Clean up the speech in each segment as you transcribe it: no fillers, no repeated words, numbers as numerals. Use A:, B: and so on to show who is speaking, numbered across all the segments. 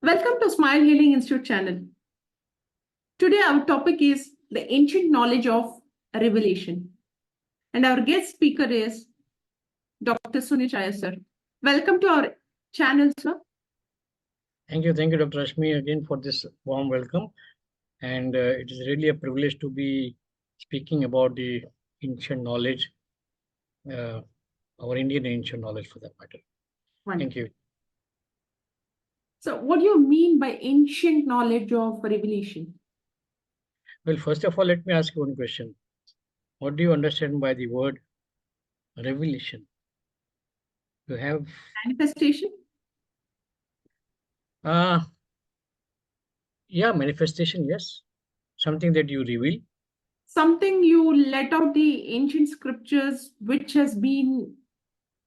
A: Welcome to Smile Healing Institute channel. Today our topic is the ancient knowledge of revelation. And our guest speaker is Dr. Sunil Chhaya, sir. Welcome to our channel, sir.
B: Thank you, Dr. Rashmi, again for this warm welcome. And it is really a privilege to be speaking about the ancient knowledge, our Indian ancient knowledge for that matter.
A: Wonderful.
B: Thank you.
A: So what do you mean by ancient knowledge of revelation?
B: Well, first of all, let me ask you one question. What do you understand by the word revelation? You have
A: Manifestation?
B: Yeah, manifestation, yes. Something that you reveal.
A: Something you let out the ancient scriptures, which has been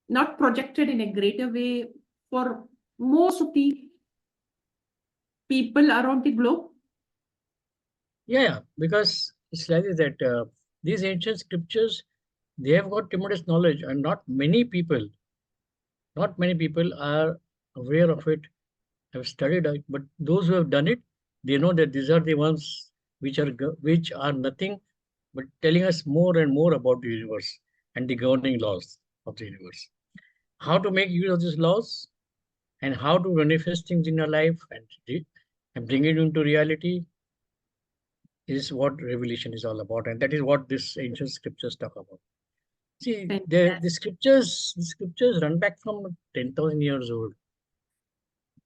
A: not projected in a greater way for most of the people around the globe.
B: Yeah, because it's like that these ancient scriptures, they have got tremendous knowledge, and not many people are aware of it, have studied it, but those who have done it, they know that these are the ones which are nothing but telling us more and more about the universe and the governing laws of the universe. How to make use of these laws and how to manifest things in your life and bring it into reality is what revelation is all about, and that is what this ancient scriptures talk about. See, the scriptures run back from 10,000 years old.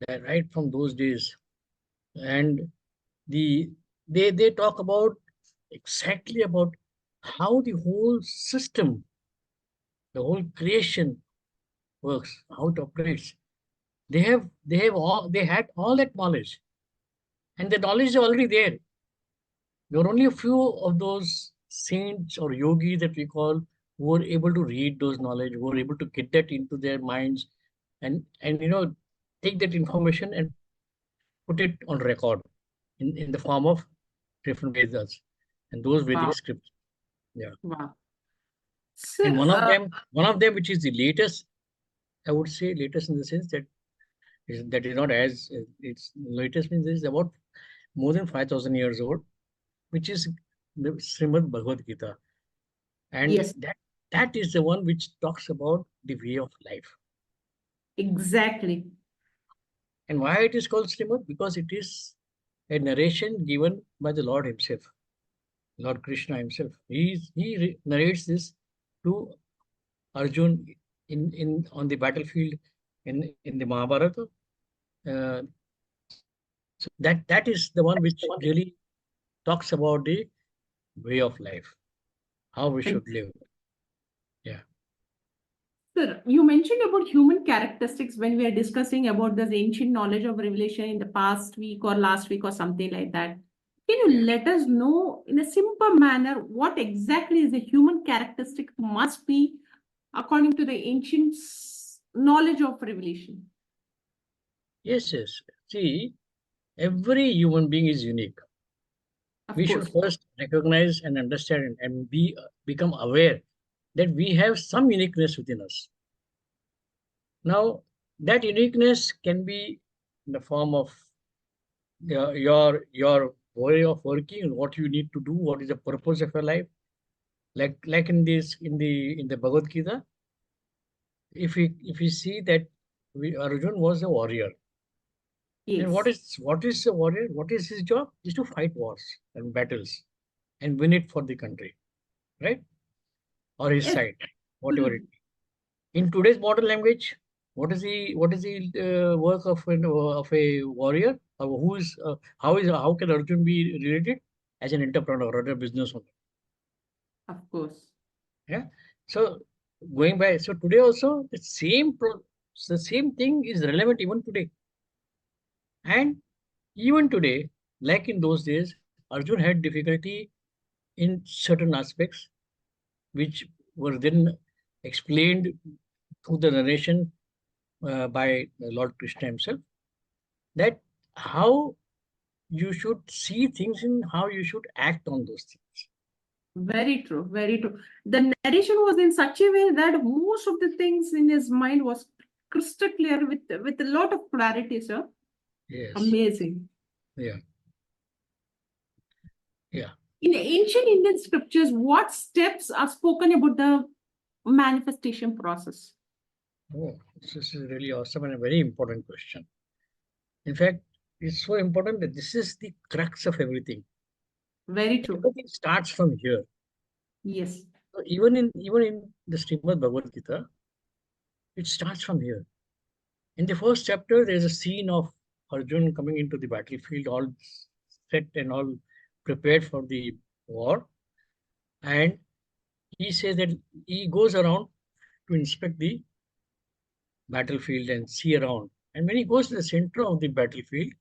B: They're right from those days, and the they talk about exactly about how the whole system, the whole creation works, how it operates. They had all that knowledge, and the knowledge is already there. There are only a few of those saints or yogis that we call who were able to read those knowledge, who were able to get that into their minds, and take that information and put it on record in the form of different Vedas and those Vedic
A: Wow.
B: scripts. Yeah.
A: Wow.
B: And
A: Sir,
B: one of them, which is the latest, I would say latest in the sense that is not as it's latest means is about more than 5,000 years old, which is the Srimad Bhagavad Gita. And
A: yes,
B: that is the one which talks about the way of life.
A: exactly.
B: And why it is called Srimad? Because it is a narration given by the Lord himself, Lord Krishna himself. He narrates this to Arjun in on the battlefield in the Mahabharata. So that is the one which really talks about the way of life, how we should live. Yeah.
A: Sir, you mentioned about human characteristics when we are discussing about this ancient knowledge of revelation in the past week or last week or something like that. Can you let us know in a simple manner what exactly is the human characteristic must be according to the ancient knowledge of revelation?
B: Yes, yes. See, every human being is unique.
A: Of
B: We should
A: course.
B: first recognize and understand and become aware that we have some uniqueness within us. Now, that uniqueness can be in the form of your way of working, what you need to do, what is the purpose of your life. Like in the Bhagavad Gita, if we see that Arjun was a warrior. And
A: Yes.
B: what is a warrior? What is his job? Is to fight wars and battles and win it for the country, right? Or his
A: Yes.
B: side, whatever it be. In today's modern language, what is the work of a warrior? How can Arjun be related as an entrepreneur or a business owner?
A: Of course.
B: Yeah. So going by, so today also the same thing is relevant even today. And even today, like in those days, Arjun had difficulty in certain aspects, which were then explained through the narration by Lord Krishna himself, that how you should see things and how you should act on those things.
A: Very true. Very true. The narration was in such a way that most of the things in his mind was crystal clear with a lot of clarity, sir.
B: Yes.
A: Amazing.
B: Yeah. Yeah.
A: In ancient Indian scriptures, what steps are spoken about the manifestation process?
B: Oh, this is really awesome and a very important question. In fact, it's so important that this is the crux of everything.
A: Very true.
B: Everything starts from here.
A: Yes.
B: So even in the Srimad Bhagavad Gita, it starts from here. In the first chapter, there's a scene of Arjun coming into the battlefield, all set and all prepared for the war. And he says that he goes around to inspect the battlefield and see around. And when he goes to the center of the battlefield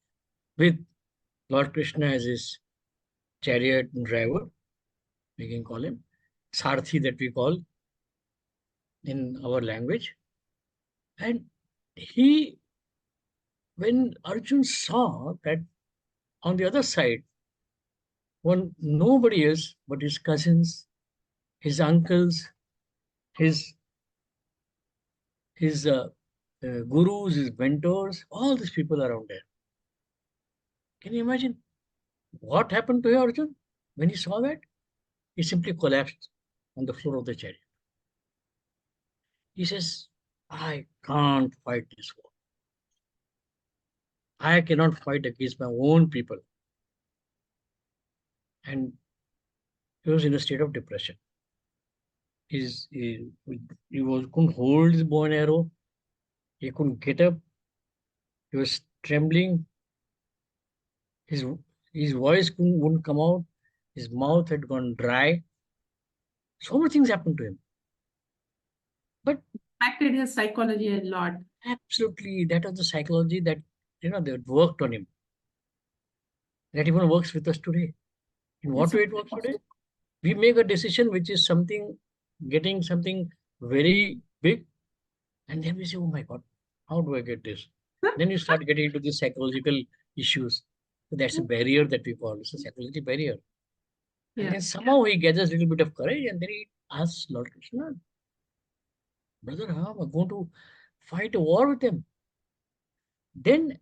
B: with Lord Krishna as his chariot driver, we can call him Sarthi, that we call in our language. And he, when Arjun saw that on the other side, one nobody else but his cousins, his uncles, his his gurus, his mentors, all these people around there. Can you imagine what happened to Arjun when he saw that? He simply collapsed on the floor of the chariot. He says, I can't fight this war. I cannot fight against my own people. And he was in a state of depression. His, he was couldn't hold his bow and arrow. He couldn't get up. He was trembling. His his voice wouldn't come out. His mouth had gone dry. So many things happened to him. But
A: Impacted his psychology a lot.
B: absolutely, that was the psychology that that worked on him. That even works with us today. In what
A: It's
B: way it works today? We make a decision which is something, getting something very big, and then we say, oh my God, how do I get this? Then you start getting into these psychological issues. So that's a barrier that we call. It's a psychological barrier. And
A: Yeah.
B: then somehow he gathers a little bit of courage and then he asks Lord Krishna, brother, how am I going to fight a war with them? Then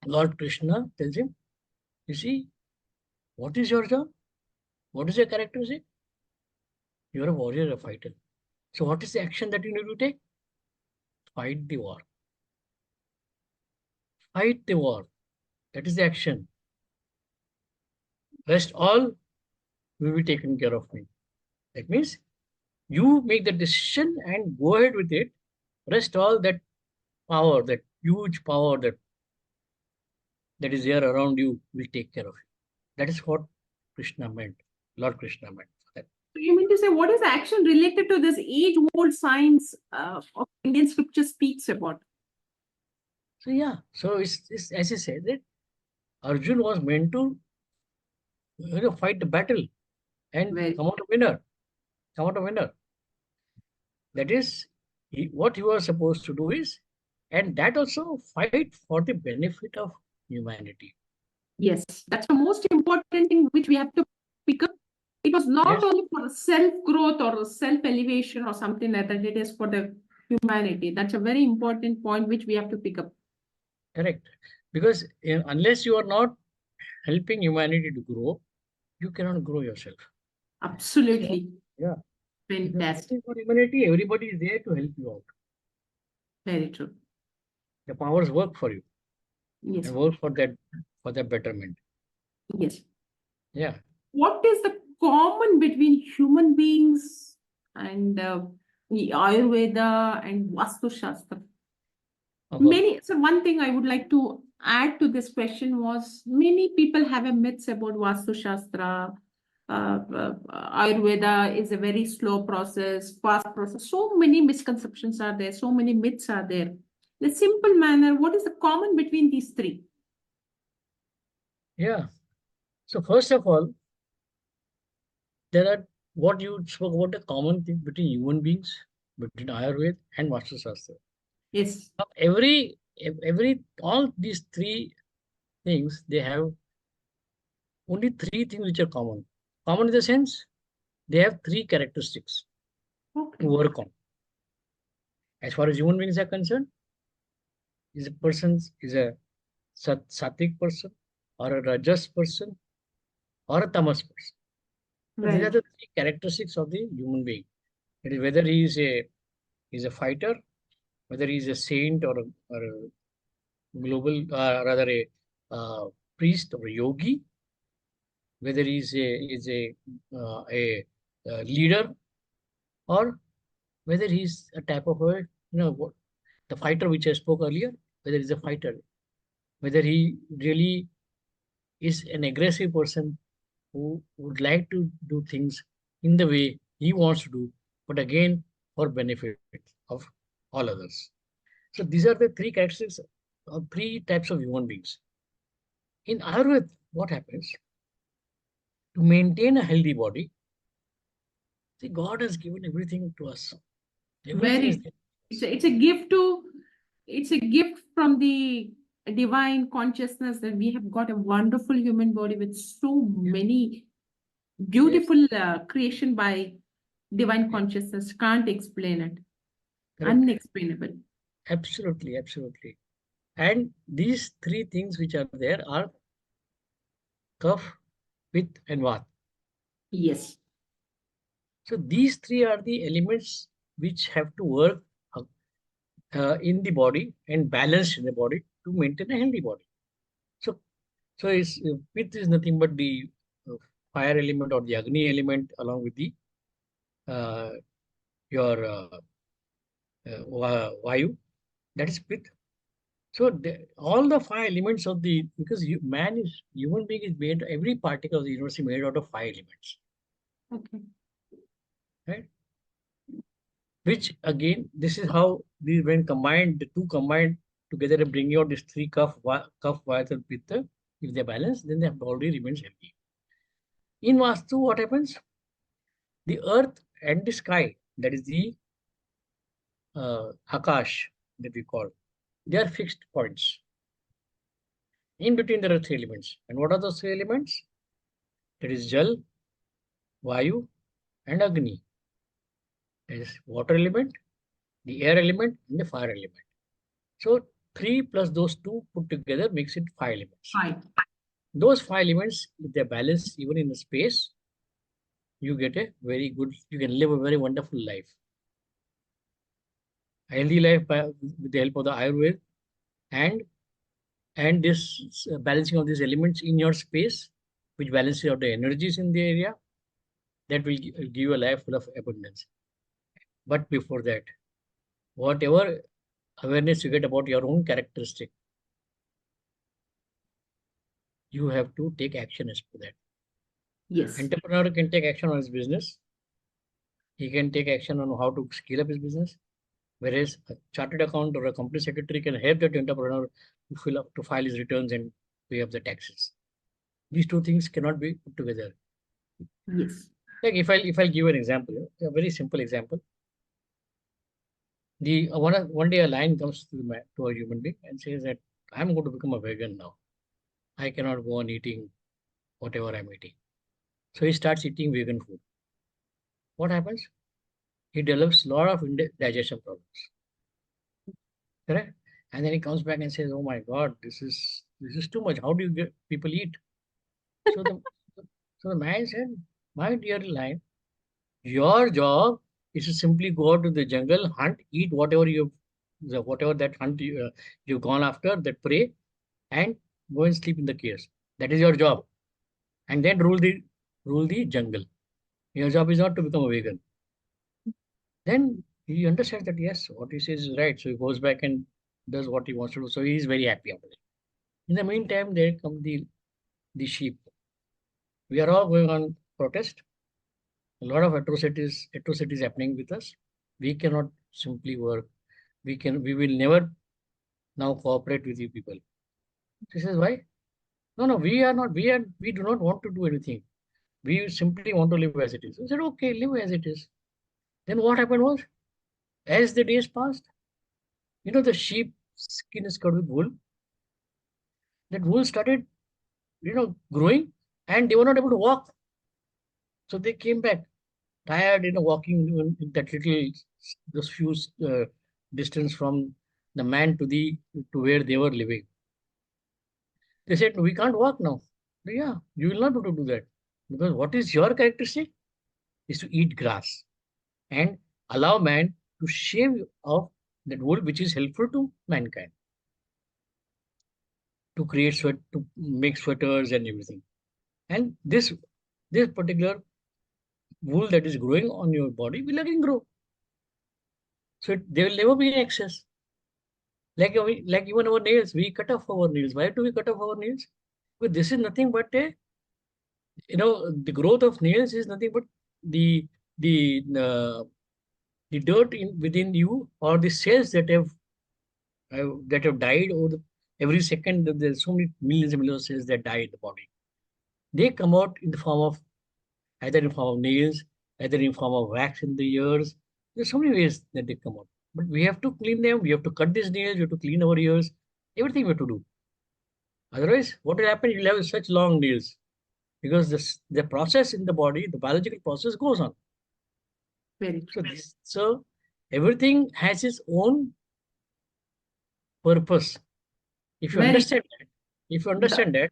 B: Lord Krishna tells him, you see, what is your job? What is your characteristic? You're a warrior, a fighter. So what is the action that you need to take? Fight the war. Fight the war. That is the action. Rest all will be taken care of me. That means you make the decision and go ahead with it. Rest all that power, that huge power that is there around you will take care of you. That is what Krishna meant. Lord Krishna meant. That.
A: So you mean to say, what is the action related to this age-old science of Indian scripture speaks about?
B: So yeah, so it's as I said that Arjun was meant to fight the battle and
A: Well,
B: come out a winner. Come out a winner. That is what he was supposed to do is, and that also fight for the benefit of humanity.
A: yes, that's the most important thing which we have to pick up. It was not
B: Yes,
A: only for self-growth or self-elevation or something like that, it is for the humanity. That's a very important point which we have to pick up.
B: correct. Because unless you are not helping humanity to grow, you cannot grow yourself. So,
A: Absolutely.
B: yeah, if you're
A: Fantastic.
B: fighting for humanity, everybody is there to help you out.
A: Very true.
B: The powers work for you
A: Yes.
B: and work for that betterment.
A: Yes.
B: Yeah.
A: What is the common between human beings and the Ayurveda and Vastu Shastra?
B: Uh-huh.
A: So one thing I would like to add to this question was many people have a myths about Vastu Shastra. Ayurveda is a very slow process, fast process. So many misconceptions are there. So many myths are there. In a simple manner, what is the common between these three?
B: Yeah. So first of all, there are what you spoke about the common thing between human beings, between Ayurveda and Vastu Shastra.
A: Yes.
B: Now, all these three things, they have only three things which are common. Common in the sense they have three characteristics
A: Okay.
B: to work on. As far as human beings are concerned, is a sattvic person, or a rajas person, or a tamas person. So these are
A: Right.
B: the three characteristics of the human being. It is whether he is a fighter, whether he is a saint or a global, rather uh, priest or a yogi, whether he is a leader, or whether he's a type of a, the fighter which I spoke earlier, whether he's a fighter, whether he really is an aggressive person who would like to do things in the way he wants to do, but again for benefit of all others. So these are the three characteristics of three types of human beings. In Ayurveda, what happens to maintain a healthy body? See, God has given everything to us. Everything is
A: Very.
B: there.
A: It's a gift to, it's a gift from the divine consciousness that we have got a wonderful human body with so
B: Yes,
A: many
B: yes,
A: beautiful creation by divine
B: yes.
A: consciousness. Can't explain it.
B: Correct.
A: Unexplainable.
B: Absolutely, absolutely. And these three things which are there are Kaph, Pith, and Vat.
A: Yes.
B: So these three are the elements which have to work uh, in the body and balanced in the body to maintain a healthy body. So, Pith is nothing but the uh, fire element or the Agni element along with the uh, your Vayu. That is Pith. So all the five elements of the, because human being is made, every particle of the universe is made out of five elements,
A: Okay.
B: right? Which again, this is how these, when combined, the two combined together and bring out this three Kaph, Vata, and Pitta. If they balance, then the body remains healthy. In Vastu, what happens? The earth and the sky, that is the Akash that we call, they are fixed points. In between, there are three elements. And what are those three elements? That is Jal, Vayu, and Agni. That is water element, the air element, and the fire element. So three plus those two put together makes it five elements.
A: Fine.
B: Those five elements, if they balance even in space, you get a very good, you can live a very wonderful life. A healthy life with the help of the Ayurveda and this balancing of these elements in your space, which balances out the energies in the area, that will give you a life full of abundance. But before that, whatever awareness you get about your own characteristic, you have to take action as per that.
A: Yes.
B: Entrepreneur can take action on his business. He can take action on how to scale up his business. Whereas a chartered accountant or a company secretary can help that entrepreneur to file his returns and pay up the taxes. These two things cannot be put together.
A: Yes.
B: Like if I give an example, a very simple example. The one day a lion comes to a human being and says that I'm going to become a vegan now. I cannot go on eating whatever I'm eating. So he starts eating vegan food. What happens? He develops a lot of digestion problems. Correct? And then he comes back and says, "Oh my God, this is too much. How do you get people eat?" So the man said, "My dear lion, your job is to simply go out to the jungle, hunt, eat whatever that hunt you've gone after, that prey, and go and sleep in the caves. That is your job, and then rule the jungle. Your job is not to become a vegan." Then he understands that yes, what he says is right. So he goes back and does what he wants to do. So he is very happy after that. In the meantime, there come the sheep. We are all going on protest. A lot of atrocities happening with us. We cannot simply work. We will never now cooperate with you people. He says, why? No, no, we are not. We do not want to do anything. We simply want to live as it is. I said, okay, live as it is. Then what happened was, as the days passed, the sheep skin is covered with wool. That wool started, growing, and they were not able to walk. So they came back tired, walking in that little, those few distance from the man to where they were living. They said, we can't walk now. Yeah, you will not be able to do that. Because what is your characteristic? Is to eat grass and allow man to shave off that wool which is helpful to mankind, to create to make sweaters and everything. And this particular wool that is growing on your body will again grow. So there will never be an excess. Like even our nails, we cut off our nails. Why do we cut off our nails? Because this is nothing but the growth of nails is nothing but the the uh, the dirt within you, or the cells that have died over every second. There's so many millions and millions of cells that die in the body. They come out in the form of either in form of nails, either in form of wax in the ears. There's so many ways that they come out. But we have to clean them. We have to cut these nails. We have to clean our ears. Everything we have to do. Otherwise, what will happen? You'll have such long nails because the process in the body, the biological process goes on.
A: Very
B: So,
A: true.
B: so everything has its own purpose. If you
A: Very
B: understand that,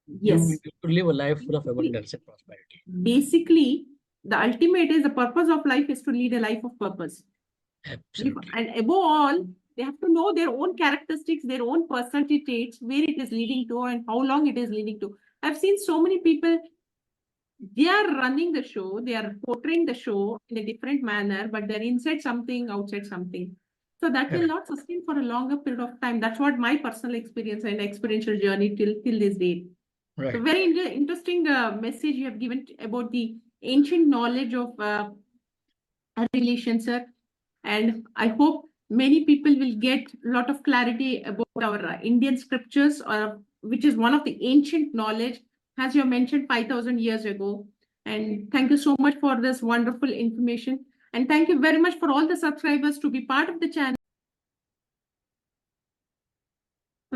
B: you
A: yes.
B: will live a life full of abundance and prosperity.
A: Basically, the ultimate is the purpose of life is to lead a life of purpose.
B: Absolutely.
A: And above all, they have to know their own characteristics, their own personality traits, where it is leading to and how long it is leading to. I've seen so many people, they are running the show, they are portraying the show in a different manner, but they're inside something, outside something. So that will not sustain for a longer period of time. That's what my personal experience and experiential journey till this date.
B: Right.
A: So very interesting message you have given about the ancient knowledge of Revelation, sir. And I hope many people will get a lot of clarity about our Indian scriptures, which is one of the ancient knowledge, as you mentioned 5,000 years ago. And thank you so much for this wonderful information. And thank you very much for all the subscribers to be part of the channel.